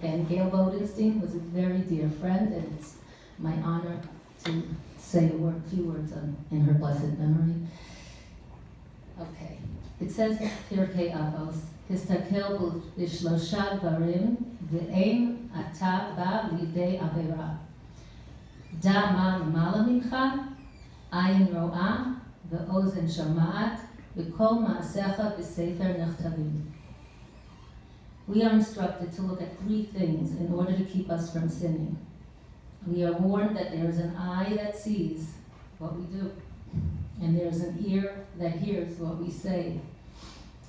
And Gail Bodenstein was a very dear friend, and it's my honor to say a few words in her blessed memory. Okay. It says in Pirkei Avos, Histakel b'shlosha dvarim ve'ein ata ba lidei avera. Da ma l'mala mincha, ayin ro'ah, ve'ozen shama'at, ve'kol ma'asecha b'sefer nechtavim. We are instructed to look at three things in order to keep us from sinning. We are warned that there is an eye that sees what we do, and there is an ear that hears what we say,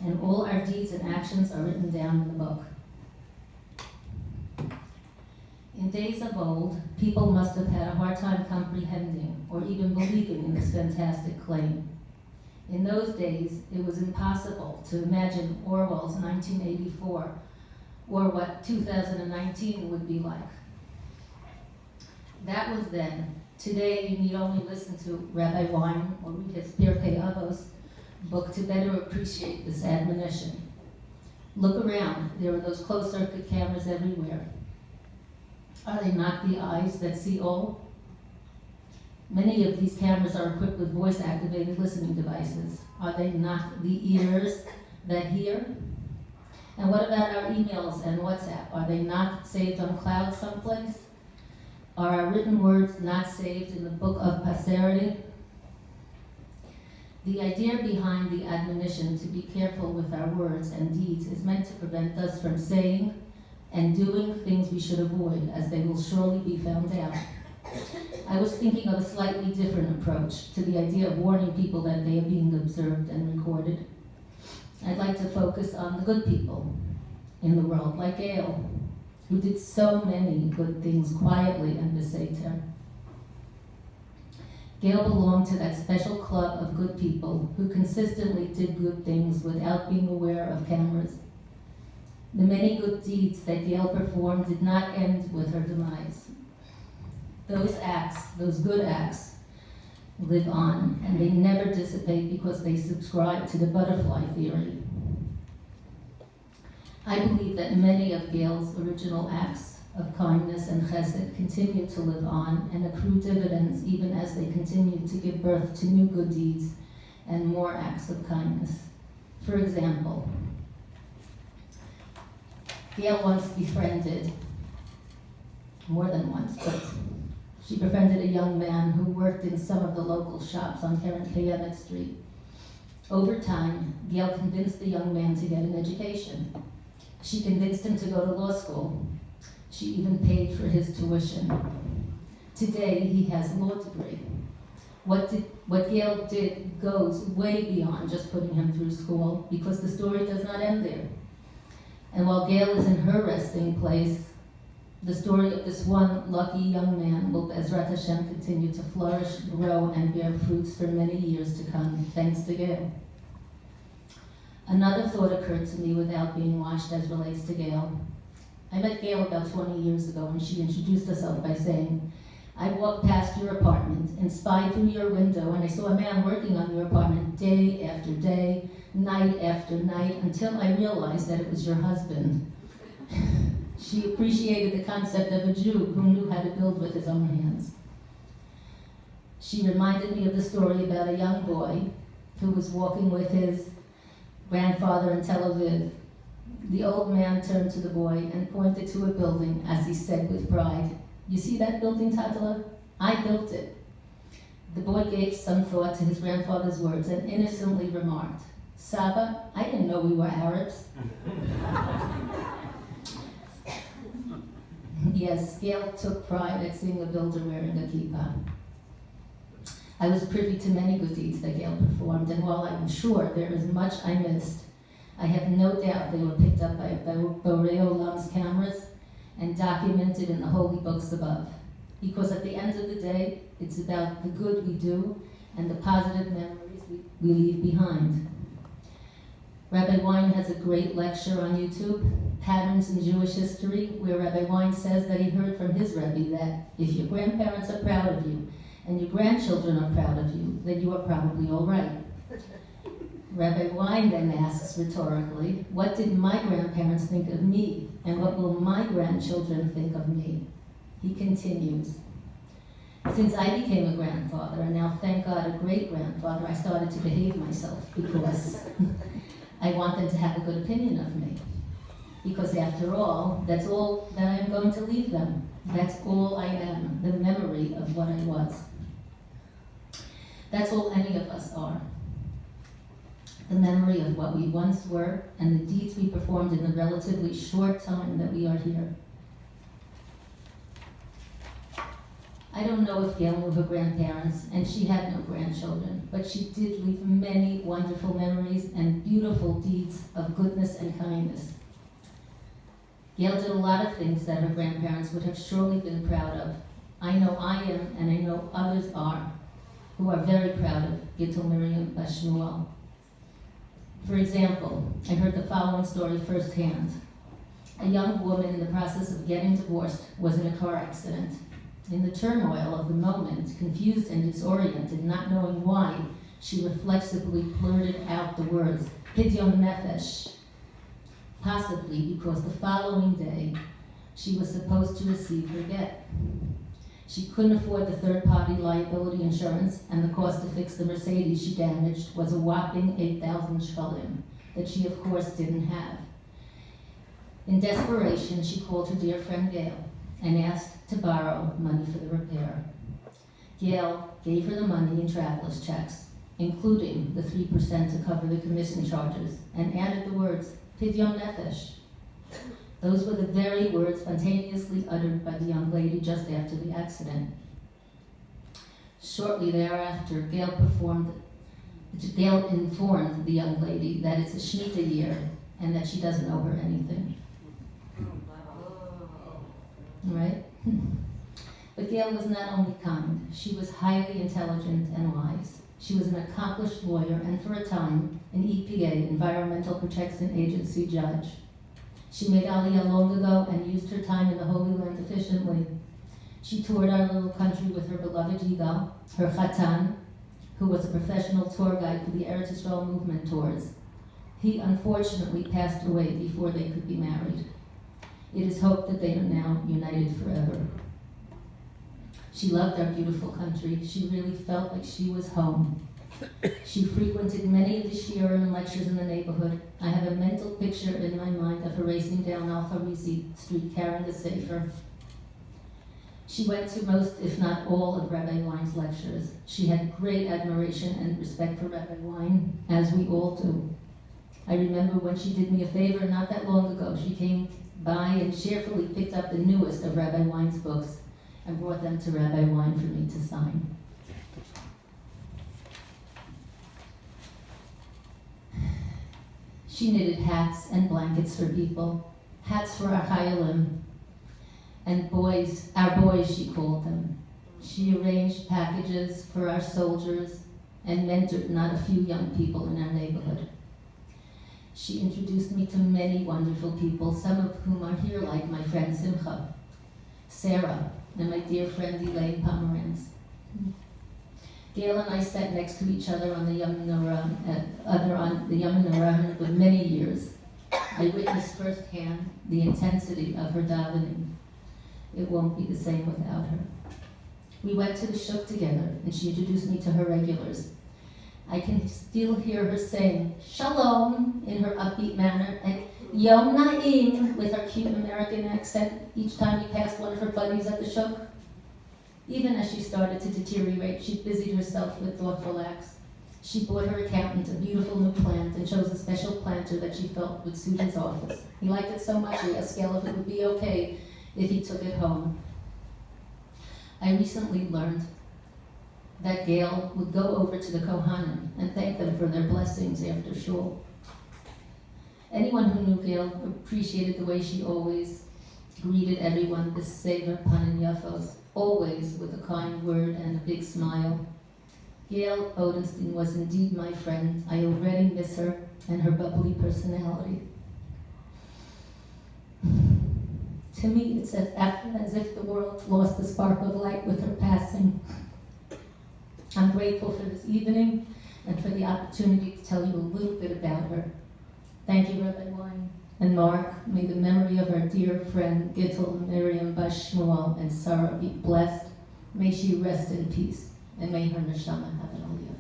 and all our deeds and actions are written down in the book. In days of old, people must have had a hard time comprehending or even believing in this fantastic claim. In those days, it was impossible to imagine Orwell's 1984 or what 2019 would be like. That was then. Today, you need only listen to Rabbi Wein or read his Pirkei Avos book to better appreciate this admonition. Look around. There are those closed-circuit cameras everywhere. Are they not the eyes that see all? Many of these cameras are equipped with voice-activated listening devices. Are they not the ears that hear? And what about our emails and WhatsApp? Are they not saved on cloud someplace? Are our written words not saved in the book of posterity? The idea behind the admonition to be careful with our words and deeds is meant to prevent us from saying and doing things we should avoid, as they will surely be found out. I was thinking of a slightly different approach to the idea of warning people that they are being observed and recorded. I'd like to focus on the good people in the world, like Gail, who did so many good things quietly and beseiter. Gail belonged to that special club of good people who consistently did good things without being aware of cameras. The many good deeds that Gail performed did not end with her demise. Those acts, those good acts, live on, and they never dissipate because they subscribe to the butterfly theory. I believe that many of Gail's original acts of kindness and chesed continue to live on and accrue dividends even as they continue to give birth to new good deeds and more acts of kindness. For example, Gail once befriended, more than once, but she befriended a young man who worked in some of the local shops on Keren Kayemet Street. Over time, Gail convinced the young man to get an education. She convinced him to go to law school. She even paid for his tuition. Today, he has a law degree. What Gail did goes way beyond just putting him through school, because the story does not end there. And while Gail is in her resting place, the story of this one lucky young man will, Bezrat Hashem, continue to flourish, grow, and bear fruits for many years to come, thanks to Gail. Another thought occurred to me without being watched as relates to Gail. I met Gail about 20 years ago, and she introduced herself by saying, I walked past your apartment and spied through your window, and I saw a man working on your apartment day after day, night after night, until I realized that it was your husband. She appreciated the concept of a Jew who knew how to build with his own hands. She reminded me of the story about a young boy who was walking with his grandfather in Tel Aviv. The old man turned to the boy and pointed to a building as he said with pride, You see that building, Tatala? I built it. The boy gave some thought to his grandfather's words and innocently remarked, Saba, I didn't know we were Arabs. Yes, Gail took pride at seeing a builder wearing a kippah. I was privy to many good deeds that Gail performed, and while I'm sure there is much I missed, I have no doubt they were picked up by Borei Olam's cameras and documented in the holy books above. Because at the end of the day, it's about the good we do and the positive memories we leave behind. Rabbi Wein has a great lecture on YouTube, Patterns in Jewish History, where Rabbi Wein says that he heard from his Rebbe that if your grandparents are proud of you and your grandchildren are proud of you, then you are probably all right. Rabbi Wein then asks rhetorically, what did my grandparents think of me, and what will my grandchildren think of me? He continues, since I became a grandfather, and now thank God a great-grandfather, I started to behave myself because I want them to have a good opinion of me. Because after all, that's all that I am going to leave them. That's all I am, the memory of what I was. That's all any of us are. The memory of what we once were and the deeds we performed in the relatively short time that we are here. I don't know if Gail knew her grandparents, and she had no grandchildren, but she did leave many wonderful memories and beautiful deeds of goodness and kindness. Gail did a lot of things that her grandparents would have surely been proud of. I know I am, and I know others are, who are very proud of Gittel Miriam Bas Shmuel. For example, I heard the following story firsthand. A young woman in the process of getting divorced was in a car accident. In the turmoil of the moment, confused and disoriented, not knowing why, she reflexively blurted out the words, Pidyon Nefesh, possibly because the following day she was supposed to receive her get. She couldn't afford the third-party liability insurance, and the cost to fix the Mercedes she damaged was a whopping 8,000 shekalim that she, of course, didn't have. In desperation, she called her dear friend Gail and asked to borrow money for the repair. Gail gave her the money in traveler's checks, including the 3% to cover the commission charges, and added the words, Pidyon Nefesh. Those were the very words spontaneously uttered by the young lady just after the accident. Shortly thereafter, Gail informed the young lady that it's a Shemitah year and that she doesn't owe her anything. Right? But Gail was not only kind, she was highly intelligent and wise. She was an accomplished lawyer and, for a time, an EPA, Environmental Protection Agency judge. She made Aliyah long ago and used her time in the Holy Land efficiently. She toured our little country with her beloved Yigal, her Chatan, who was a professional tour guide for the Eretz Yisrael movement tours. He unfortunately passed away before they could be married. It is hoped that they are now united forever. She loved our beautiful country. She really felt like she was home. She frequented many of the shiurim lectures in the neighborhood. I have a mental picture in my mind of her racing down Al-Farisi Street carrying a sefer. She went to most, if not all, of Rabbi Wein's lectures. She had great admiration and respect for Rabbi Wein, as we all do. I remember when she did me a favor not that long ago. She came by and cheerfully picked up the newest of Rabbi Wein's books and brought them to Rabbi Wein for me to sign. She knitted hats and blankets for people, hats for our chayalim, and boys, our boys she called them. She arranged packages for our soldiers and mentored not a few young people in our neighborhood. She introduced me to many wonderful people, some of whom are here, like my friend Simcha, Sarah, and my dear friend Elaine Pomeranz. Gail and I sat next to each other on the Yom Menorah for many years. I witnessed firsthand the intensity of her davening. It won't be the same without her. We went to the shuk together, and she introduced me to her regulars. I can still hear her saying shalom in her upbeat manner and yom na'im with her cute American accent each time we passed one of her buddies at the shuk. Even as she started to deteriorate, she busied herself with thoughtful acts. She bought her accountant a beautiful new plant and chose a special planter that she felt would suit his office. He liked it so much he asked Gail if it would be okay if he took it home. I recently learned that Gail would go over to the Kohanim and thank them for their blessings after shul. Anyone who knew Gail appreciated the way she always greeted everyone with sever panim yafos, always with a kind word and a big smile. Gail Bodenstein was indeed my friend. I already miss her and her bubbly personality. To me, it's as if the world lost the spark of light with her passing. I'm grateful for this evening and for the opportunity to tell you a little bit about her. Thank you, Rabbi Wein and Mark. May the memory of our dear friend Gittel, Miriam Bas Shmuel, and Sarah be blessed. May she rest in peace, and may her neshama have an aliyah.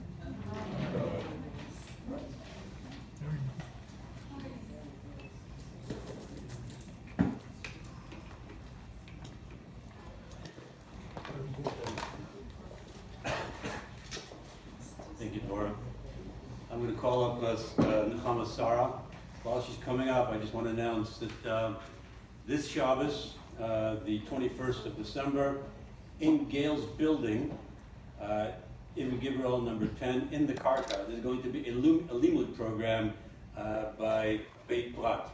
Thank you, Dora. I'm going to call up Nechama Sarah. While she's coming up, I just want to announce that this Shabbos, the 21st of December, in Gail's building, in Gibral number 10, in the Karka, there's going to be a limud program by Beit Prat.